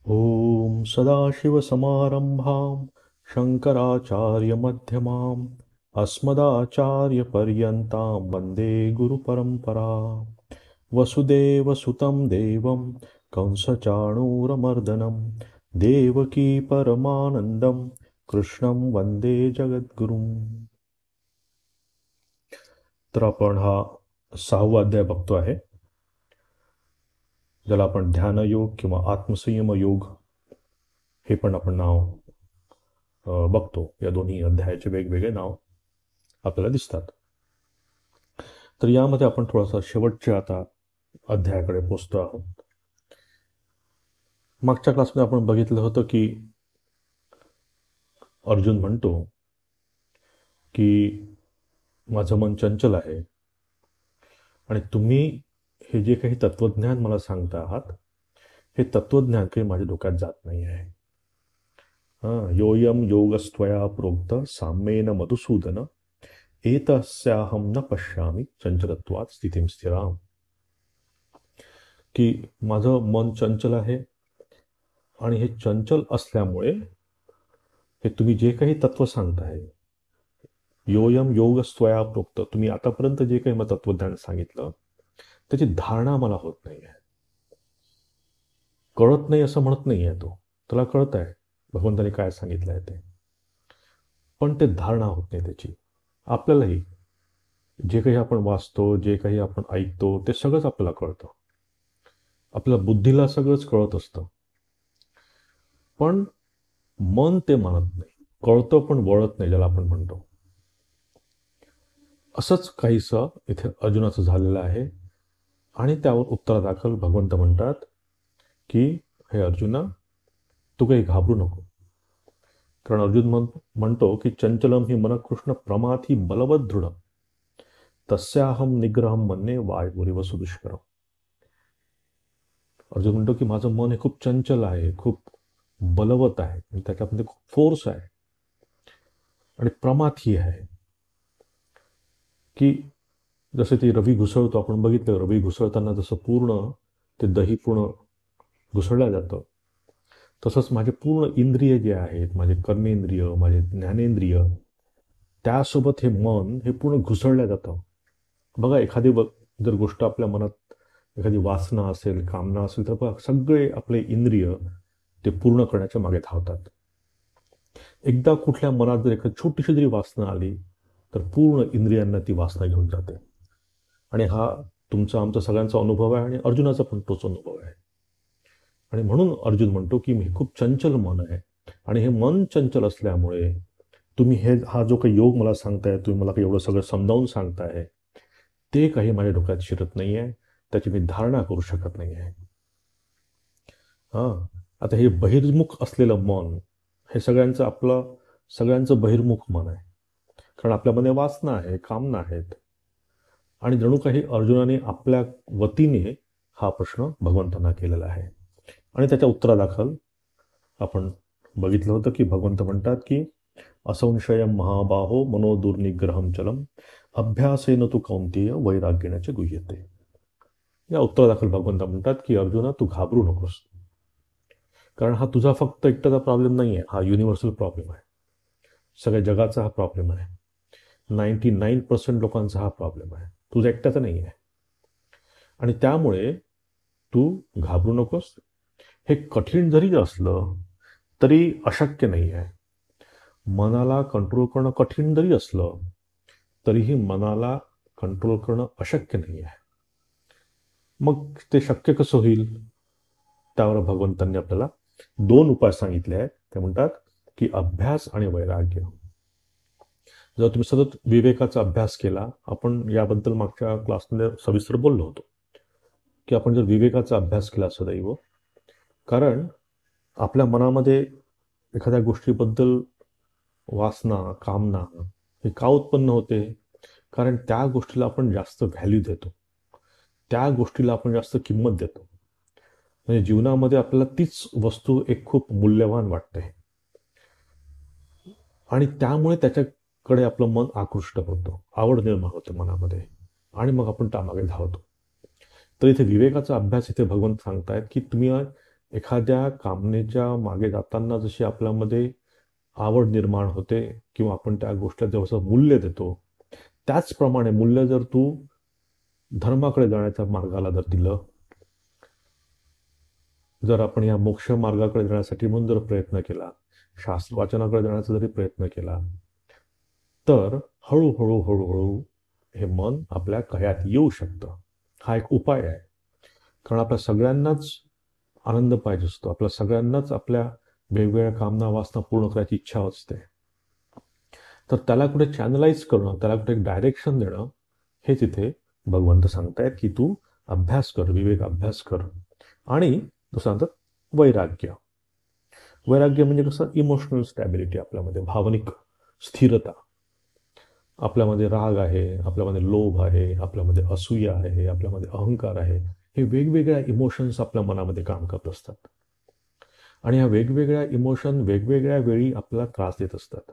ॐ सदाशिवसमारम्भां शङ्कराचार्यमध्यमाम् अस्मदाचार्यपर्यन्तां वन्दे गुरुपरम्पराम्। वसुदेवसुतं देवं कंसचाणूरमर्दनं देवकी परमानन्दं कृष्णं वन्दे जगद्गुरुम्। तर आपण हा 6वा अध्याय बघतो आहे, ज्याला आपण ध्यानयोग किंवा आत्मसंयम योग हे पण आपण नाव बघतो. या दोन्ही अध्यायाचे वेगवेगळे नाव आपल्याला दिसतात. तर यामध्ये आपण थोडासा शेवटच्या आता अध्यायाकडे पोचतो आहोत. मागच्या क्लासमध्ये आपण बघितलं होतं की अर्जुन म्हणतो की माझं मन चंचल आहे आणि तुम्ही हे जे काही तत्वज्ञान मला सांगता आहात, हे तत्वज्ञान काही माझ्या डोक्यात जात नाही आहे. योयम योगस्त्वया प्रोक्त साम्येन मधुसूदन एतस्याहम न पश्यामि चंचलत्वात् स्थितीम स्थिराम. की माझं मन चंचल आहे आणि हे चंचल असल्यामुळे हे तुम्ही जे काही तत्व सांगताय, योयम योगस्त्वया प्रोक्त, तुम्ही आतापर्यंत जे काही मला तत्वज्ञान सांगितलं त्याची धारणा मला होत नाही आहे. कळत नाही असं म्हणत नाही आहे, तो तुला कळत आहे भगवंताने काय सांगितलं आहे ते, पण ते धारणा होत नाही त्याची. आपल्यालाही जे काही आपण वाचतो, जे काही आपण ऐकतो, ते सगळंच आपल्याला कळतं. आपल्या बुद्धीला सगळंच कळत असतं, पण मन ते मानत नाही. कळतं पण वळत नाही, ज्याला आपण म्हणतो. असंच काहीसं इथे अर्जुनाचं झालेलं आहे. आणि त्यावर उत्तरादाखल भगवंत म्हणतात की हे अर्जुना, तू काही घाबरू नको. कारण अर्जुन म्हणतो की चंचलम ही मन कृष्ण प्रमाथी बलवत दृढ तस्याहम निग्रहम म्हणणे वायुरिव सुदुष्करम. अर्जुन म्हणतो की माझं मन हे खूप चंचल आहे, खूप बलवत आहे, त्याच्यामध्ये खूप फोर्स आहे आणि प्रमाथी आहे. की जसे ते रवी घुसळतो, आपण बघितलं रवी घुसळताना जसं पूर्ण ते दही पूर्ण घुसळलं जातं, तसंच माझे पूर्ण इंद्रिय जे आहेत, माझे कर्मेंद्रिय, माझे ज्ञानेंद्रिय, त्यासोबत हे मन हे पूर्ण घुसळलं जातं. बघा, एखादी जर गोष्ट आपल्या मनात, एखादी वासना असेल, कामना असेल, तर बघा सगळे आपले इंद्रिय ते पूर्ण करण्याच्या मागे धावतात. एकदा कुठल्या मनात जर एखादी छोटीशी जरी वासना आली तर पूर्ण इंद्रियांना ती वासना घेऊन जाते. आणि हा तुमचा आमचा सगळ्यांचा अनुभव आहे आणि अर्जुनाचा पण तोच अनुभव आहे. आणि म्हणून अर्जुन म्हणतो की मी खूप चंचल मन आहे आणि हे मन चंचल असल्यामुळे तुम्ही हा जो काही योग मला सांगताय, तुम्ही मला काही एवढं सगळं समजावून सांगताय, ते काही माझ्या डोक्यात शिरत नाही आहे, त्याची मी धारणा करू शकत नाही आहे. आता हे बहिर्मुख असलेलं मन हे सगळ्यांचं बहिर्मुख मन आहे. कारण आपल्यामध्ये वासना आहे, कामना आहेत, आणि जणू काही अर्जुनाने आपल्या वतीने हा प्रश्न भगवंतांना केलेला आहे. आणि त्याच्या उत्तरादाखल आपण बघितलं होतं की भगवंत म्हणतात की असंशयम महाबाहो मनोदुर्निग्रहम चलम अभ्यासेन तू कौंतेय वैराग्याचे गुह्यते. या उत्तरादाखल भगवंत म्हणतात की अर्जुना, तू घाबरू नकोस. कारण हा तुझा फक्त एकट्याचा प्रॉब्लेम नाही आहे, हा युनिव्हर्सल प्रॉब्लेम आहे. सगळ्या जगाचा हा प्रॉब्लेम आहे. 99% लोकांचा हा प्रॉब्लेम आहे, तुझा एकट्याचा नाही आहे. आणि त्यामुळे तू घाबरू नकोस. हे कठीण जरी असलं तरी अशक्य नाही आहे. मनाला कंट्रोल करणं कठीण जरी असलं तरीही मनाला कंट्रोल करणं अशक्य नाही आहे. मग ते शक्य कसं होईल? त्यावर भगवंतांनी आपल्याला 2 उपाय सांगितले आहेत. ते म्हणतात की अभ्यास आणि वैराग्य. जर तुम्ही सतत विवेकाचा अभ्यास केला, आपण याबद्दल मागच्या क्लासमध्ये सविस्तर बोललो होतो की आपण जर विवेकाचा अभ्यास केला सदैव, कारण आपल्या मनामध्ये एखाद्या गोष्टीबद्दल वासना, कामना हे का उत्पन्न होते? कारण त्या गोष्टीला आपण जास्त व्हॅल्यू देतो, त्या गोष्टीला आपण जास्त किंमत देतो. म्हणजे जीवनामध्ये आपल्याला तीच वस्तू एक खूप मूल्यवान वाटते आणि त्यामुळे त्याच्याकडे आपलं मन आकृष्ट होतं, आवड निर्माण होते मनामध्ये, आणि मग आपण त्यामागे धावतो. तर इथे विवेकाचा अभ्यास इथे भगवंत सांगतायत की तुम्ही एखाद्या कामनेच्या मागे जाताना जशी आपल्यामध्ये आवड निर्माण होते किंवा आपण त्या गोष्टीला जसं मूल्य देतो, त्याचप्रमाणे मूल्य जर तू धर्माकडे जाण्याच्या मार्गाला जर दिलं, जर आपण या मोक्ष मार्गाकडे जाण्यासाठी म्हणून जर प्रयत्न केला, शास्त्र वाचनाकडे जाण्याचा जरी प्रयत्न केला, तर हळूहळू हळूहळू हे मन आपल्या कह्यात येऊ शकतं. हा एक उपाय आहे. कारण आपल्या सगळ्यांनाच आनंद पाहिजे असतो, आपल्या सगळ्यांनाच आपल्या वेगवेगळ्या कामना वासना पूर्ण करायची इच्छा असते. तर त्याला कुठे चॅनलाइज करणं, त्याला कुठे एक डायरेक्शन देणं, हे तिथे भगवंत सांगतायत की तू अभ्यास कर, विवेक अभ्यास कर. आणि दुसरं सांगतात वैराग्य. वैराग्य म्हणजे कसं, इमोशनल स्टॅबिलिटी, आपल्यामध्ये भावनिक स्थिरता. आपल्यामध्ये राग आहे, आपल्यामध्ये लोभ आहे, आपल्यामध्ये असूया आहे, आपल्यामध्ये अहंकार आहे. हे वेगवेगळ्या इमोशन्स आपल्या मनामध्ये काम करत असतात. आणि ह्या वेगवेगळ्या इमोशन वेगवेगळ्या वेळी आपल्याला त्रास देत असतात.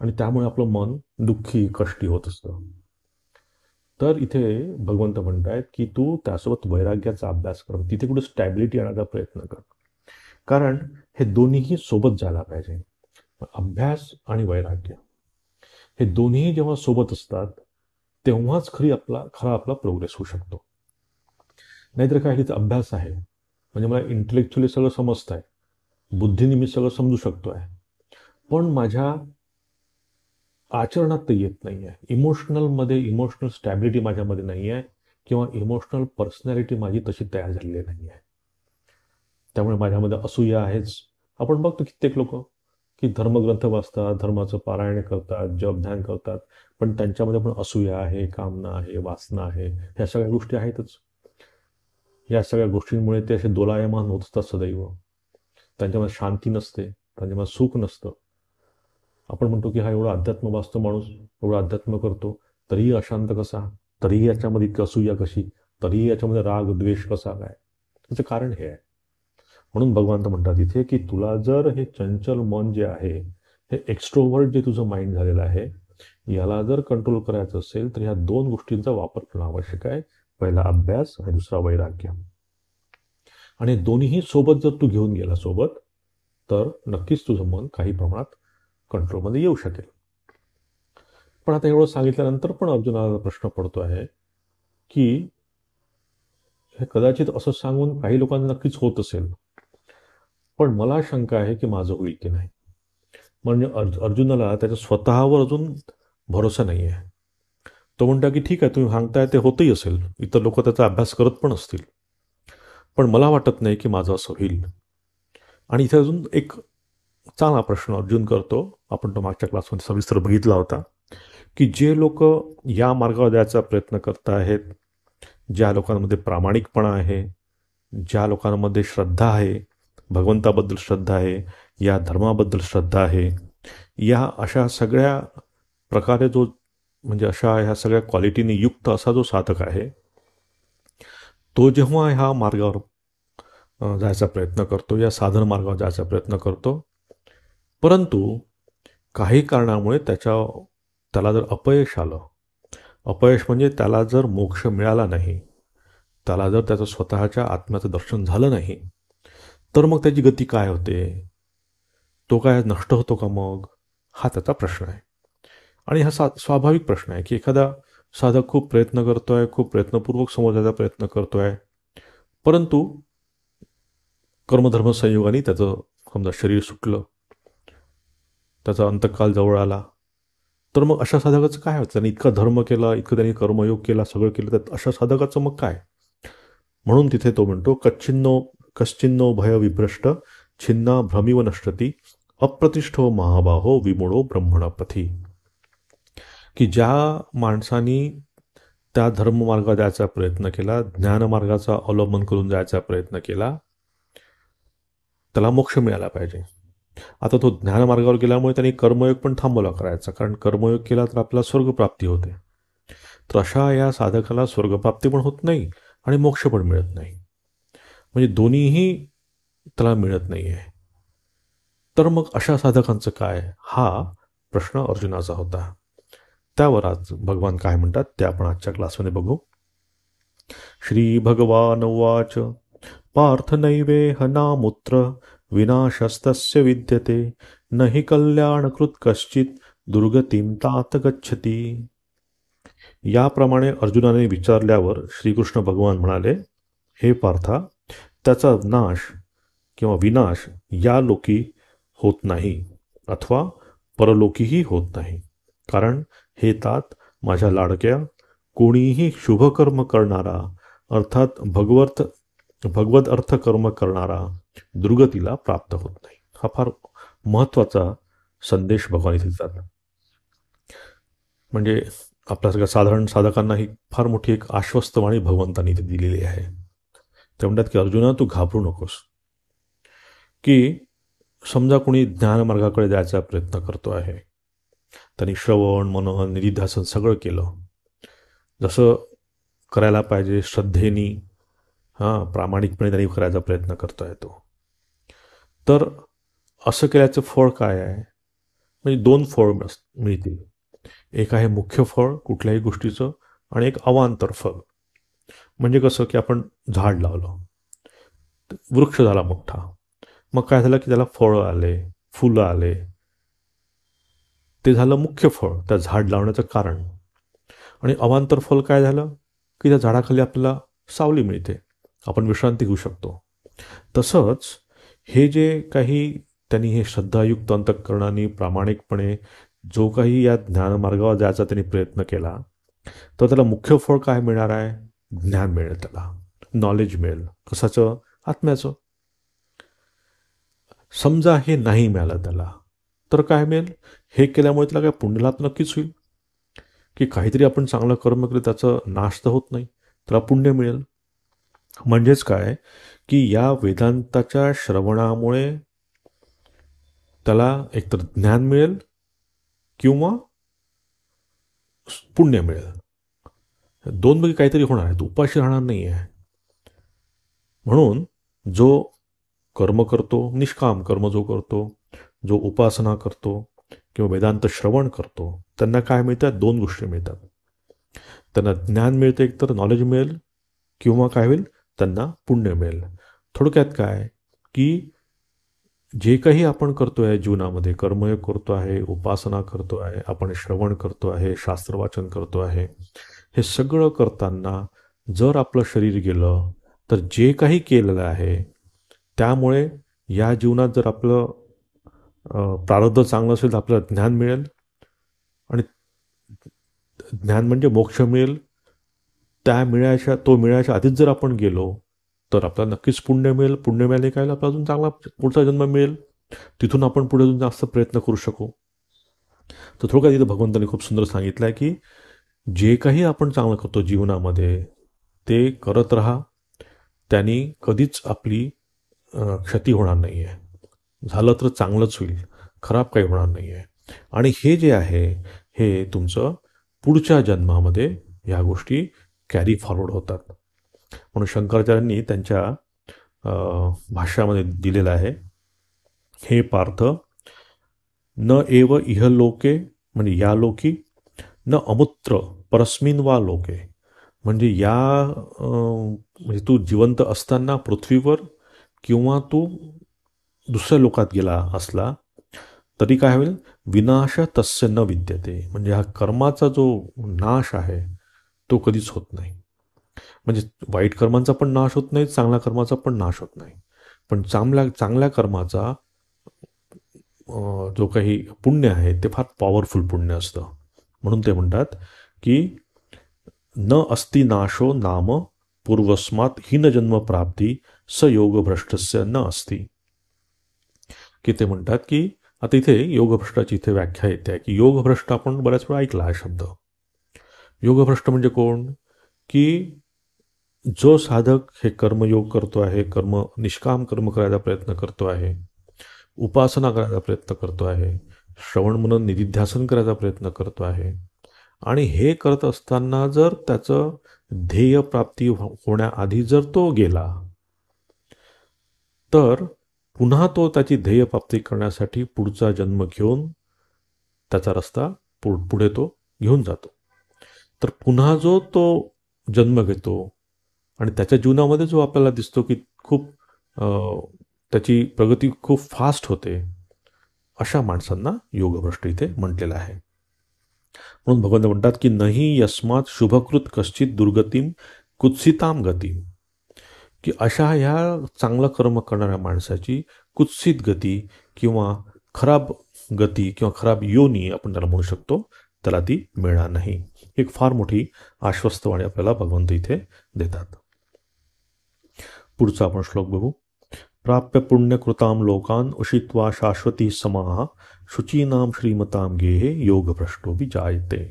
आणि त्यामुळे आपलं मन दुःखी, कष्टी होत असतं. तर इथे भगवंत म्हणतायत की तू त्यासोबत वैराग्याचा अभ्यास कर, तिथे कुठे स्टॅबिलिटी आणण्याचा प्रयत्न कर. कारण हे दोन्हीही सोबत जायला पाहिजे. अभ्यास आणि वैराग्य हे दोन्ही जेव्हा सोबत असतात तेव्हाच खरा आपला प्रोग्रेस होऊ शकतो. नाहीतर काय, तिथे अभ्यास आहे म्हणजे मला इंटेलेक्च्युअली सगळं समजत आहे, बुद्धीने मी सगळं समजू शकतो आहे, पण माझ्या आचरणात ते येत नाही आहे. इमोशनल स्टॅबिलिटी माझ्यामध्ये नाही आहे किंवा इमोशनल पर्सनॅलिटी माझी तशी तयार झालेली नाही आहे. त्यामुळे माझ्यामध्ये असूया आहेच. आपण बघतो कित्येक लोक की धर्मग्रंथ वाचतात, धर्माचं पारायण करतात, जप ध्यान करतात, पण त्यांच्यामध्ये पण असूया आहे, कामना आहे, वासना आहे, ह्या सगळ्या गोष्टी आहेतच. या सगळ्या गोष्टींमुळे ते असे दोलायमान होत असतात सदैव. त्यांच्यामध्ये शांती नसते, त्यांच्यामध्ये सुख नसतं. आपण म्हणतो की हा एवढा अध्यात्म वाचतो माणूस, एवढा अध्यात्म करतो, तरीही अशांत कसा, तरीही याच्यामध्ये इतकी असूया कशी, तरीही याच्यामध्ये राग द्वेष कसा काय. त्याचं कारण हे आहे. म्हणून भगवंत म्हणतात इथे की तुला जर हे चंचल मन जे आहे, हे एक्स्ट्रोवर्ट जे तुझं माइंड झालेलं आहे, याला जर कंट्रोल करायचं असेल तर ह्या दोन गोष्टींचा वापर करणं आवश्यक आहे. पहिला अभ्यास आणि दुसरा वैराग्य. आणि दोन्हीही सोबत जर तू घेऊन गेला सोबत, तर नक्कीच तुझं मन काही प्रमाणात कंट्रोलमध्ये येऊ शकेल. पण आता एवढं सांगितल्यानंतर पण अर्जुनाला प्रश्न पडतो आहे की हे कदाचित असं सांगून काही लोकांना नक्कीच होत असेल, पण मला शंका आहे की माझं होईल की नाही. म्हणजे अर्जुनाला त्याच्या स्वतःवर अजून भरोसा नाही आहे. तो म्हणतो की ठीक आहे, तुम्ही सांगताय ते होतही असेल, इतर लोक त्याचा अभ्यास करत पण असतील, पण मला वाटत नाही की माझं असं होईल. आणि इथे अजून एक चांगला प्रश्न अर्जुन करतो, आपण तो मागच्या क्लासमध्ये सविस्तर बघितला होता, की जे लोक या मार्गावर जायचा प्रयत्न करत आहेत, ज्या लोकांमध्ये प्रामाणिकपणा आहे, ज्या लोकांमध्ये श्रद्धा आहे, भगवंताबद्दल श्रद्धा आहे, या धर्माबद्दल श्रद्धा आहे, या अशा सगळ्या प्रकारे जो म्हणजे अशा ह्या सगळ्या क्वालिटीने युक्त असा जो साधक आहे, तो जेव्हा ह्या मार्गावर जायचा प्रयत्न करतो, या साधन मार्गावर जायचा प्रयत्न करतो, परंतु काही कारणामुळे त्याला जर अपयश आलं, अपयश म्हणजे त्याला जर मोक्ष मिळाला नाही, त्याला जर त्याचं स्वतःच्या आत्म्याचं दर्शन झालं नाही, तर मग त्याची गती काय होते, तो काय नष्ट होतो का मग, हा त्याचा प्रश्न आहे. आणि हा स्वाभाविक प्रश्न आहे की एखादा साधक खूप प्रयत्न करतोय, खूप प्रयत्नपूर्वक समोर जायचा प्रयत्न करतोय, परंतु कर्मधर्म संयोगाने त्याचं समजा शरीर सुटलं, त्याचा अंतकाल जवळ आला, तर मग अशा साधकाचं काय होतं. त्यांनी इतका धर्म केला, इतकं त्यांनी कर्मयोग केला, सगळं केलं, तर अशा साधकाचं मग काय. म्हणून तिथे तो म्हणतो कश्चिन्नो भय विभ्रष्ट छिन्ना भ्रमिव नष्टती अप्रतिष्ठो महाबाहो विमूढो ब्रह्मणपथी. की ज्या माणसानी त्या धर्ममार्गावर जायचा प्रयत्न केला, ज्ञानमार्गाचा अवलंबन करून जायचा प्रयत्न केला, त्याला मोक्ष मिळाला पाहिजे. आता तो ज्ञानमार्गावर गेल्यामुळे त्यांनी कर्मयोग पण थांबवला करायचा, कारण कर्मयोग केला तर आपल्याला स्वर्गप्राप्ती होते. तर अशा या साधकाला स्वर्गप्राप्ती पण होत नाही आणि मोक्ष पण मिळत नाही, म्हणजे दोन्हीही त्याला मिळत नाही आहे. तर मग अशा साधकांचं काय, हा प्रश्न अर्जुनाचा होता. त्यावर आज भगवान काय म्हणतात ते आपण आजच्या क्लासमध्ये बघू. श्री भगवान उवाच पार्थ नैवेह नामुत्र विनाशस्तस्य विद्यते न हि कल्याणकृत कश्चित दुर्गतीं तात गच्छति. याप्रमाणे अर्जुनाने विचारल्यावर श्रीकृष्ण भगवान म्हणाले, हे पार्था, त्याचा नाश किंवा विनाश या लोकी होत नाही अथवा परलोकीही होत नाही. कारण हे तात माझ्या लाडक्या, कोणीही शुभकर्म करणारा अर्थात भगवत अर्थ कर्म करणारा दुर्गतीला प्राप्त होत नाही. हा फार महत्त्वाचा संदेश भगवान इथे देतात. म्हणजे आपल्यासारख्या साधारण साधकांना ही फार मोठी एक आश्वस्तवाणी भगवंतांनी इथे दिलेली आहे. ते म्हणतात की अर्जुना, तू घाबरू नकोस. की समजा कोणी ज्ञानमार्गाकडे जायचा प्रयत्न करतो आहे, त्यांनी श्रवण, मनन, निधिध्यासन सगळं केलं, जसं करायला पाहिजे श्रद्धेनी, प्रामाणिकपणे त्यांनी करायचा प्रयत्न करतो आहे तो. तर असं केल्याचं फळ काय आहे? म्हणजे दोन फळ मिळतील. एक आहे मुख्य फळ कुठल्याही गोष्टीचं, आणि एक अवांतर फळ. म्हणजे कसं की आपण झाड लावलं, वृक्ष झाला मोठा, मग काय झालं की त्याला फळं आले, फुलं आले, ते झालं मुख्य फळ, त्या झाड लावण्याचं कारण. आणि अवांतर फळ काय झालं की त्या झाडाखाली आपल्याला सावली मिळते, आपण विश्रांती घेऊ शकतो. तसंच हे जे काही त्यांनी हे श्रद्धायुक्त अंतःकरणाने प्रामाणिकपणे जो काही या ज्ञानमार्गावर जायचा त्यांनी प्रयत्न केला, तर त्याला मुख्य फळ काय मिळणार आहे? ज्ञान मिळेल, त्याला नॉलेज मिळेल. कशाचं? आत्म्याचं. समजा हे नाही मिळालं त्याला, तर काय मिळेल? हे केल्यामुळे त्याला काय पुण्यलाभ नक्कीच होईल, की काहीतरी आपण चांगलं कर्म केलं त्याचं नाश तर होत नाही, त्याला पुण्य मिळेल. म्हणजेच काय की या वेदांताच्या श्रवणामुळे त्याला एकतर ज्ञान मिळेल किंवा पुण्य मिळेल. दोनपैकी काहीतरी होणार आहे, तो उपाशी राहणार नाही आहे. म्हणून जो कर्म करतो, निष्काम कर्म जो करतो, जो उपासना करतो किंवा वेदांत श्रवण करतो, त्यांना काय मिळतात? दोन गोष्टी मिळतात. त्यांना ज्ञान मिळतं, एकतर नॉलेज मिळेल, किंवा काय होईल? त्यांना पुण्य मिळेल. थोडक्यात काय की जे काही आपण करतो आहे जीवनामध्ये, कर्मयोग करतो आहे, उपासना करतो आहे, आपण श्रवण करतो आहे, शास्त्रवाचन करतो आहे, हे सगळं करताना जर आपलं शरीर गेलं, तर जे काही केलेलं आहे त्यामुळे या जीवनात जर आपलं प्रारब्ध चांगलं असेल तर आपल्याला ज्ञान मिळेल, आणि ज्ञान म्हणजे मोक्ष मिळेल. तो मिळायच्या आधीच जर आपण गेलो तर आपल्याला नक्कीच पुण्य मिळेल. पुण्य मिळाले काय, आपला अजून चांगला पुढचा जन्म मिळेल, तिथून आपण पुढे अजून जास्त प्रयत्न करू शकू. तर थोडक्यात इथं भगवंतांनी खूप सुंदर सांगितलं आहे की जे काही आपण चांगलं करतो जीवनामध्ये ते करत राहा, त्यांनी कधीच आपली क्षती होणार नाही आहे. झालं तर चांगलंच होईल, खराब काही होणार नाही आहे. आणि हे जे आहे हे तुमचं पुढच्या जन्मामध्ये ह्या गोष्टी कॅरी फॉरवर्ड होतात. म्हणून शंकराचार्यांनी त्यांच्या भाष्यामध्ये दिलेलं आहे, हे पार्थ, न एव इहलोके म्हणजे या लोकी, न अमुत्र परस्मिन वा लोके. म्हणजे म्हणजे तू जिवंत असताना पृथ्वीवर किंवा तू दुसऱ्या लोकात गेला असला तरी काय होईल? विनाश तस्य न विद्यते. म्हणजे हा कर्माचा जो नाश आहे तो कधीच होत नाही. म्हणजे वाईट कर्मांचा पण नाश होत नाही, चांगल्या कर्माचा पण नाश होत नाही. पण चांगल्या कर्माचा जो काही पुण्य आहे ते फार पॉवरफुल पुण्य असतं. म्हणून ते म्हणतात की न अस्ति नाशो नाम पूर्वस्मात हीनजन्म प्राप्ती स योगभ्रष्टस्य न अस्ति. की ते म्हणतात की आता इथे योगभ्रष्टाची इथे व्याख्या येते की योगभ्रष्ट आपण बऱ्याच वेळा ऐकला हा शब्द. योगभ्रष्ट म्हणजे कोण? की जो साधक हे कर्मयोग करतो आहे, निष्काम कर्म करायचा प्रयत्न करतो आहे, उपासना करायचा प्रयत्न करतो आहे, श्रवण मनन निधिध्यासन करायचा प्रयत्न करतो आहे, आणि हे करत असताना जर त्याचं ध्येय प्राप्ती होण्याआधी जर तो गेला तर पुन्हा तो त्याची ध्येयप्राप्ती करण्यासाठी पुढचा जन्म घेऊन त्याचा रस्ता पुढे तो घेऊन जातो. तर पुन्हा जो तो जन्म घेतो आणि त्याच्या जीवनामध्ये जो आपल्याला दिसतो की खूप त्याची प्रगती खूप फास्ट होते, अशा माणसांना योगभ्रष्ट इथे म्हटलेलं आहे. म्हणून भगवंत म्हणतात की नाही यस्मात शुभकृत कश्चित दुर्गतीम कुत्सिताम गतीम, की अशा ह्या चांगलं कर्म करणाऱ्या माणसाची कुत्सित गती किंवा खराब गती किंवा खराब योनी आपण त्याला म्हणू शकतो, त्याला ती मिळणार नाही. एक फार मोठी आश्वस्तवाणी आपल्याला भगवंत इथे देतात. पुढचा आपण श्लोक बघू. प्राप्य पुण्यकृताम लोकान उषित्वा शाश्वती समाह शुचीनाम श्रीमताम गेहे योगभ्रष्टो विजायते.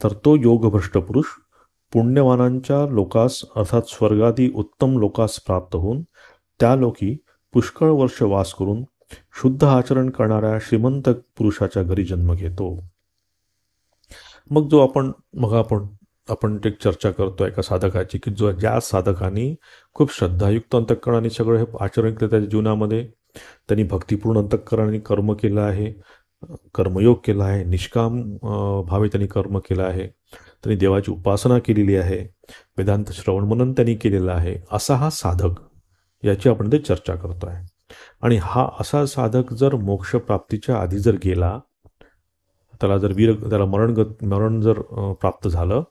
तर तो योगभ्रष्ट पुरुष पुण्यवानांच्या लोकास अर्थात स्वर्गादी उत्तम लोकास प्राप्त होऊन त्या लोकी पुष्कळ वर्ष वास करून शुद्ध आचरण करणाऱ्या श्रीमंत पुरुषाच्या घरी जन्म घेतो. मग जो आपण एक चर्चा करतो एका साधकाची, की ज्या साधकांनी खूप श्रद्धायुक्त अंतःकरणाने सगळं हे आचरण केलं त्याच्या जीवनामध्ये, त्यांनी भक्तिपूर्ण अंतःकरणाने कर्म केलं आहे, कर्मयोग केला आहे, निष्काम भावे त्यांनी कर्म केलं आहे, त्यांनी देवाची उपासना केलेली आहे, वेदांत श्रवण मनन त्यांनी केलेलं आहे, असा हा साधक, याची आपण ते चर्चा करतो आहे. आणि हा असा साधक जर मोक्षप्राप्तीच्या आधी जर गेला, त्याला मरण जर प्राप्त झालं,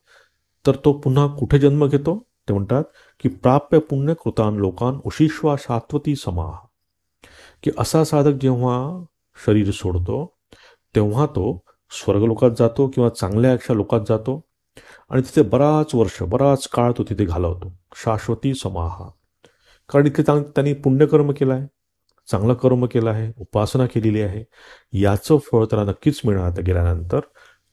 तर तो पुन्हा कुठे जन्म घेतो? ते म्हणतात की प्राप्य पुण्य कृतान लोकान उशिश्वा शाश्वती समाह, की असा साधक जेव्हा शरीर सोडतो तेव्हा तो स्वर्गलोकात जातो किंवा चांगल्या अशा लोकात जातो आणि तिथे बराच काळ तो तिथे घालवतो. शाश्वती समाह, कारण इथे त्यांनी पुण्यकर्म केलं आहे, चांगलं कर्म केलं आहे, उपासना केलेली आहे, याचं फळ त्याला नक्कीच मिळणार. गेल्यानंतर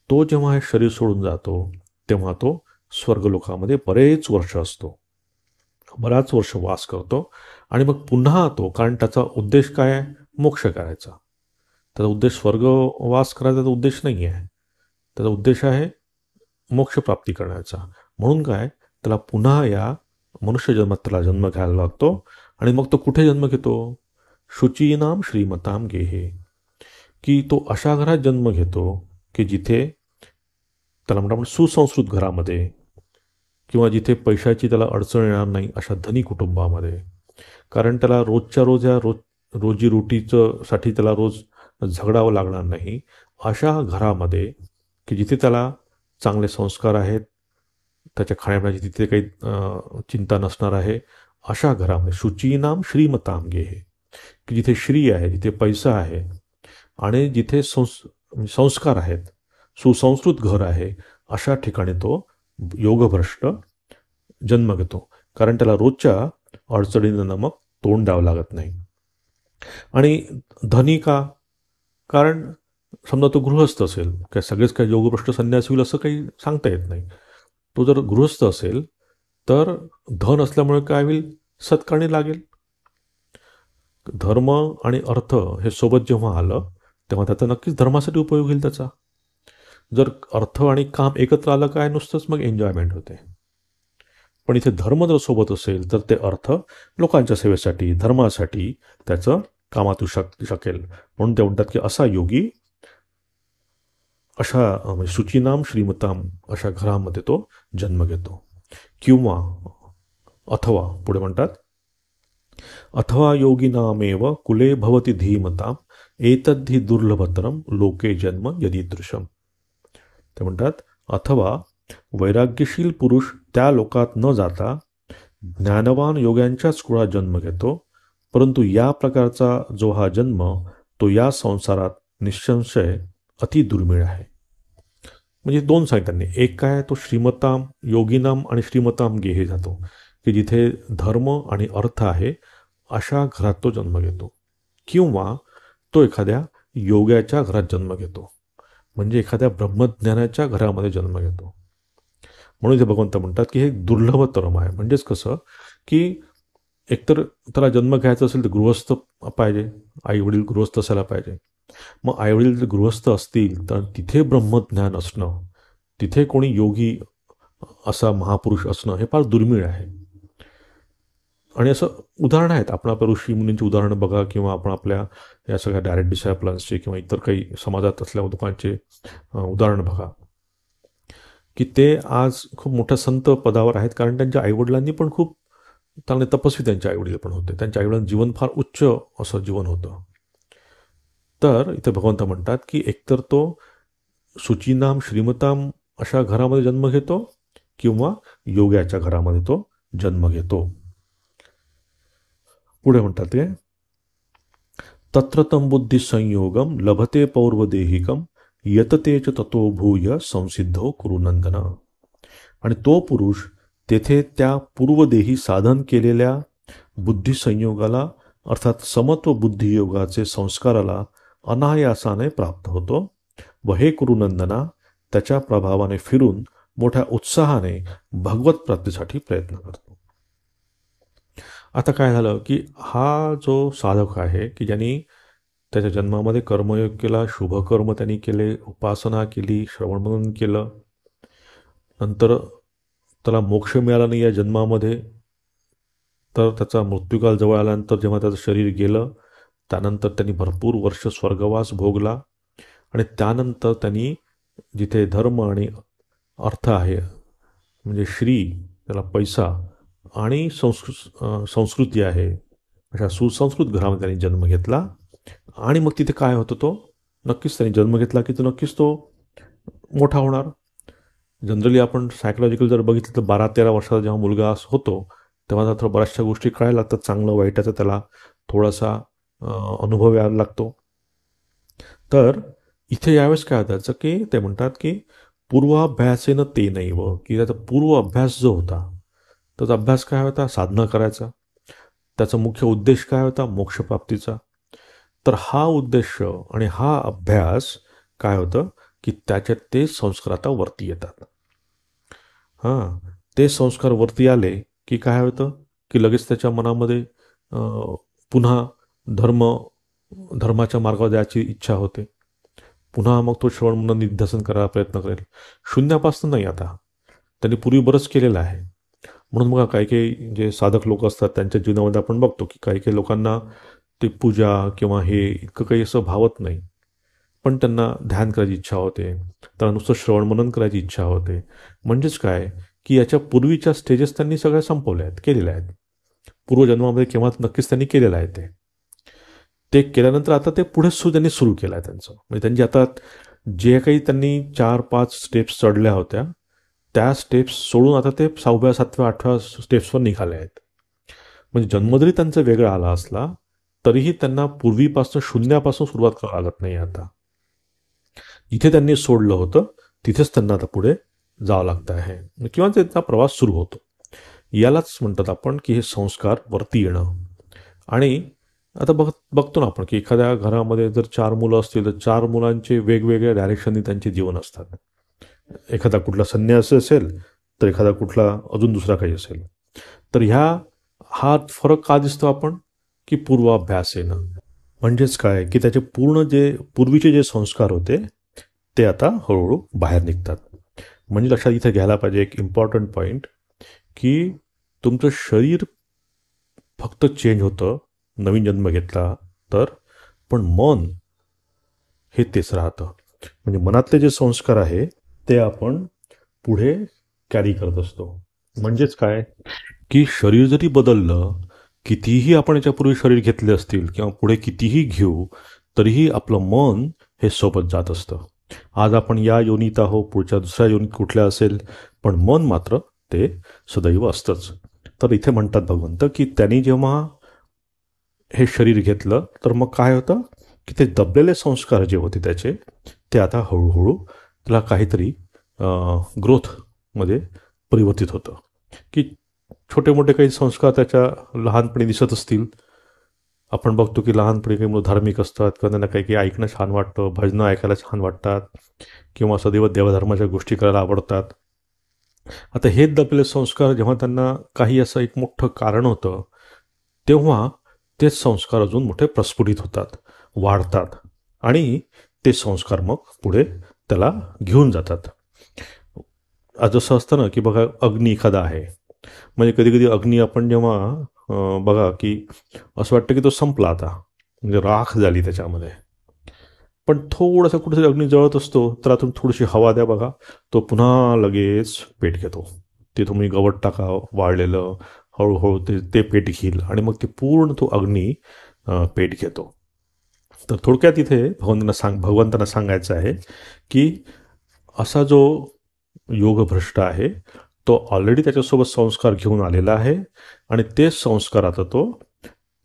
तो जेव्हा हे शरीर सोडून जातो तेव्हा तो स्वर्गलोकामध्ये बरेच वर्ष असतो, बराच वर्ष वास करतो आणि मग पुन्हा तो, कारण त्याचा उद्देश काय आहे? मोक्ष करायचा. त्याचा उद्देश स्वर्गवास करायचा उद्देश नाही आहे, त्याचा उद्देश आहे मोक्षप्राप्ती करण्याचा. म्हणून काय, त्याला पुन्हा या मनुष्य जन्मात त्याला जन्म घ्यायला लागतो. आणि मग तो कुठे जन्म घेतो? शुचीनाम श्रीमताम गेहे, की तो अशा घरात जन्म घेतो की जिथे त्याला म्हणतो आपण सुसंस्कृत घरामध्ये, किंवा जिथे पैशाची त्याला अडचण येणार नाही अशा धनी कुटुंबामध्ये. कारण त्याला रोजच्या रोज या रोजीरोटीचं साठी त्याला रोज झगडावं लागणार नाही, अशा घरामध्ये की जिथे त्याला चांगले संस्कार आहेत, त्याच्या खाण्यापिण्याची तिथे काही चिंता नसणार आहे, अशा घरामध्ये शुचीनाम श्रीमताम गेहे, की जिथे श्री आहे, जिथे पैसा आहे आणि जिथे संस्कार आहेत, सुसंस्कृत घर आहे, अशा ठिकाणी तो योगभ्रष्ट जन्म घेतो. कारण त्याला रोजच्या अडचणींना मग तोंड द्यावं लागत नाही. आणि धनी का? कारण समजा तो गृहस्थ असेल, काय सगळेच काय योगभ्रष्ट संन्यास होईल असं काही सांगता येत नाही. तो जर गृहस्थ असेल तर धन असल्यामुळे काय होईल? सत्कारणी लागेल. धर्म आणि अर्थ हे सोबत जेव्हा आलं तेव्हा त्याचा नक्कीच धर्मासाठी उपयोग होईल त्याचा. जर अर्थ आणि काम एकत्र आलं काय, नुसतंच मग एन्जॉयमेंट होते. पण इथे धर्म जर सोबत असेल तर ते अर्थ लोकांच्या सेवेसाठी, धर्मासाठी त्याचं कामात येऊ शकेल. म्हणून ते म्हणतात की असा योगी अशा शुचीनाम श्रीमताम अशा घरामध्ये तो जन्म घेतो. किंवा अथवा पुढे म्हणतात अथवा योगिनामेव कुले भवती धीमताम एतद्धि दुर्लभतरम लोके जन्म यदीदृशम. ते म्हणतात अथवा वैराग्यशील पुरुष त्या लोकात न जाता ज्ञानवान योग्यांच्याच कुळात जन्म घेतो, परंतु या प्रकारचा जो हा जन्म तो या संसारात निसंशय अति दुर्मिळ आहे. म्हणजे दोन सांगितले, एक काय, तो श्रीमताम योगिनाम आणि श्रीमताम गेहे जातो, की जिथे धर्म आणि अर्थ आहे अशा घरात तो जन्म घेतो. किंवा तो एखाद्या योग्याच्या घरात जन्म घेतो, म्हणजे एखाद्या ब्रह्मज्ञानाच्या घरामध्ये जन्म घेतो. म्हणून ते भगवंत म्हणतात की हे दुर्लभतरम आहे. म्हणजेच कसं की एकतर त्याला जन्म घ्यायचा असेल तर गृहस्थ पाहिजे, आईवडील गृहस्थ असायला पाहिजे. मग आईवडील जर गृहस्थ असतील तर तिथे ब्रह्मज्ञान असणं, तिथे कोणी योगी असा महापुरुष असणं हे फार दुर्मिळ आहे. आणि असं उदाहरणं आहेत, आपण आपल्या ऋषी मुनींची उदाहरणं बघा, किंवा आपण आपल्या या सगळ्या डायरेक्ट डिसायपलांचे किंवा इतर काही समाजात असलेल्या लोकांचे उदाहरणं बघा. की ते आज खूप मोठ्या संत पदावर आहेत, कारण त्यांच्या आईवडिलांनी पण खूप चांगले तपस्वी त्यांचे आईवडील पण होते. त्यांच्या आईवडिलांचं जीवन फार उच्च असं जीवन होतं. तर इथे भगवंत म्हणतात की एकतर तो शुचीनाम श्रीमताम अशा घरामध्ये जन्म घेतो किंवा योग्याच्या घरामध्ये तो जन्म घेतो. पुढे म्हणतात ते तत्र तम बुद्धी संयोगम लभते पौर्वदेहिकम यततेच ततो भूय संसिद्धो कुरुनंदन. आणि तो पुरुष तेथे त्या पूर्वदेही साधन केलेल्या बुद्धिसंयोगाला अर्थात समत्व बुद्धियोगाचे संस्काराला अनायासाने प्राप्त होतो व हे कुरुनंदना त्याच्या प्रभावाने फिरून मोठ्या उत्साहाने भगवत प्राप्तीसाठी प्रयत्न करतो. आता काय झालं की हा जो साधक आहे की ज्यांनी त्याच्या जन्मामध्ये कर्मयोग केला, शुभकर्म त्यांनी केले, उपासना केली, श्रवणमनन केलं, नंतर त्याला मोक्ष मिळाला नाही या जन्मामध्ये, तर त्याचा मृत्यूकाल जवळ आल्यानंतर जेव्हा त्याचं शरीर गेलं त्यानंतर त्यांनी भरपूर वर्ष स्वर्गवास भोगला आणि त्यानंतर त्यांनी जिथे धर्म आणि अर्थ आहे म्हणजे श्री त्याला पैसा आणि संस्कृती आहे अशा सुसंस्कृत घरामध्ये त्यांनी जन्म घेतला. आणि मग तिथे काय होतं, तो नक्कीच त्यांनी जन्म घेतला की तो नक्कीच तो मोठा होणार. जनरली आपण सायकोलॉजिकल जर बघितलं तर 12-13 वर्षाचा जेव्हा मुलगा होतो तेव्हा तर बऱ्याचशा गोष्टी कळायला लागतात, चांगलं वाईटाचा त्याला थोडासा अनुभव यायला लागतो. तर इथे यावेळेस काय होतं की ते म्हणतात की पूर्वाभ्यासेनं ते नाही व की त्याचा पूर्व अभ्यास जो होता त्याचा अभ्यास काय होता, साधना करायचा. त्याचा मुख्य उद्देश काय होता, मोक्षप्राप्तीचा. तर हा उद्देश आणि हा अभ्यास काय होतं की त्याच्यात ते संस्कार आता वरती येतात. हां, ते संस्कार वरती आले की काय होतं की लगेच त्याच्या मनामध्ये पुन्हा धर्माच्या मार्गावर जायची इच्छा होते. पुन्हा मग तो श्रवण निध्यासन करायला प्रयत्न करेल. शून्यापासून नाही, आता त्यांनी पूर्वी बरंच केलेलं आहे. म्हणून बघा काही काही जे साधक लोक असतात त्यांच्या जीवनामध्ये आपण बघतो की काही काही लोकांना ते पूजा किंवा हे इतकं काही असं भावत नाही, पण त्यांना ध्यान करायची इच्छा होते, त्यांना नुसतं श्रवण मनन करायची इच्छा होते. म्हणजेच काय की याच्या पूर्वीच्या स्टेजेस त्यांनी सगळ्या संपवल्या आहेत, केलेल्या आहेत. पूर्वजन्मामध्ये केव्हा नक्कीच त्यांनी केलेलं आहे. ते केल्यानंतर आता ते पुढे त्यांनी सुरू केलं आहे त्यांचं. म्हणजे त्यांची आता जे काही त्यांनी 4-5 स्टेप्स चढल्या होत्या त्या स्टेप्स सोडून आता ते 6व्या, 7व्या, 8व्या स्टेप्सवर निघाले आहेत. म्हणजे जन्म जरी त्यांचा वेगळा आला असला तरीही त्यांना पूर्वीपासून शून्यापासून सुरुवात करावं लागत नाही. आता जिथे त्यांनी सोडलं होतं तिथेच त्यांना आता पुढे जावं लागतं आहे किंवा त्यांचा प्रवास सुरू होतो. यालाच म्हणतात आपण की हे संस्कार वरती येणं. आणि आता बघतो ना आपण की एखाद्या घरामध्ये जर 4 मुलं असतील तर 4 मुलांचे वेगवेगळ्या डायरेक्शननी त्यांचे जीवन असतात. एखादा कुठला संन्यासी असेल तर एखादा कुठला अजून दुसरा काही असेल. तर हा फरक का दिसतो आपण की पूर्वाभ्यास येणं. म्हणजेच काय की त्याचे पूर्वीचे जे संस्कार होते ते आता हळूहळू बाहेर निघतात. म्हणजे लक्षात इथे घ्यायला पाहिजे एक इम्पॉर्टंट पॉईंट की तुमचं शरीर फक्त चेंज होतं नवीन जन्म घेतला तर, पण मन हे तेच राहतं. म्हणजे मनातले जे संस्कार आहे ते आपण पुढे कॅरी करत असतो. म्हणजेच काय की शरीर जरी बदललं, कितीही आपण याच्यापूर्वी शरीर घेतले असतील किंवा पुढे कितीही घेऊ तरीही आपलं मन हे सोबत जात असतं. आज आपण या योनीत आहो, पुढच्या दुसऱ्या योनीत कुठल्या असेल, पण मन मात्र ते सदैव असतंच. तर इथे म्हणतात भगवंत की त्यांनी जेव्हा हे शरीर घेतलं तर मग काय होतं की ते दबलेले संस्कार जे होते त्याचे ते आता हळूहळू त्याला काहीतरी ग्रोथमध्ये परिवर्तित होतं. की छोटे मोठे काही संस्कार त्याच्या लहानपणी दिसत असतील. आपण बघतो की लहानपणी काही मुलं धार्मिक असतात किंवा त्यांना काही काही ऐकणं छान वाटतं, भजनं ऐकायला छान वाटतात किंवा सदैव देवधर्माच्या गोष्टी करायला आवडतात. आता हे दबलेले संस्कार जेव्हा त्यांना काही असं एक मोठं कारण होतं तेव्हा तेच संस्कार अजून मोठे प्रस्फुटित होतात, वाढतात आणि ते संस्कार मग पुढे त्याला घेऊन जातात. जसं असतं ना की बघा अग्नी एखादा आहे, म्हणजे कधी कधी अग्नी आपण जेव्हा बघा की असं वाटतं की तो संपला आता, म्हणजे राख झाली त्याच्यामध्ये. पण थोडासा कुठेतरी अग्नी जळत असतो, तर आतून थोडीशी हवा द्या बघा, तो पुन्हा लगेच पेट घेतो. ते तुम्ही गवत टाका वाळलेलं, हळूहळू ते ते पेट घेईल आणि मग ते पूर्ण तो अग्नी पेट घेतो. तर थोडक्यात इथे भगवंतांना सांगायचं आहे की असा जो योगभ्रष्ट आहे तो ऑलरेडी त्याच्यासोबत संस्कार घेऊन आलेला आहे आणि तेच संस्कार आता तो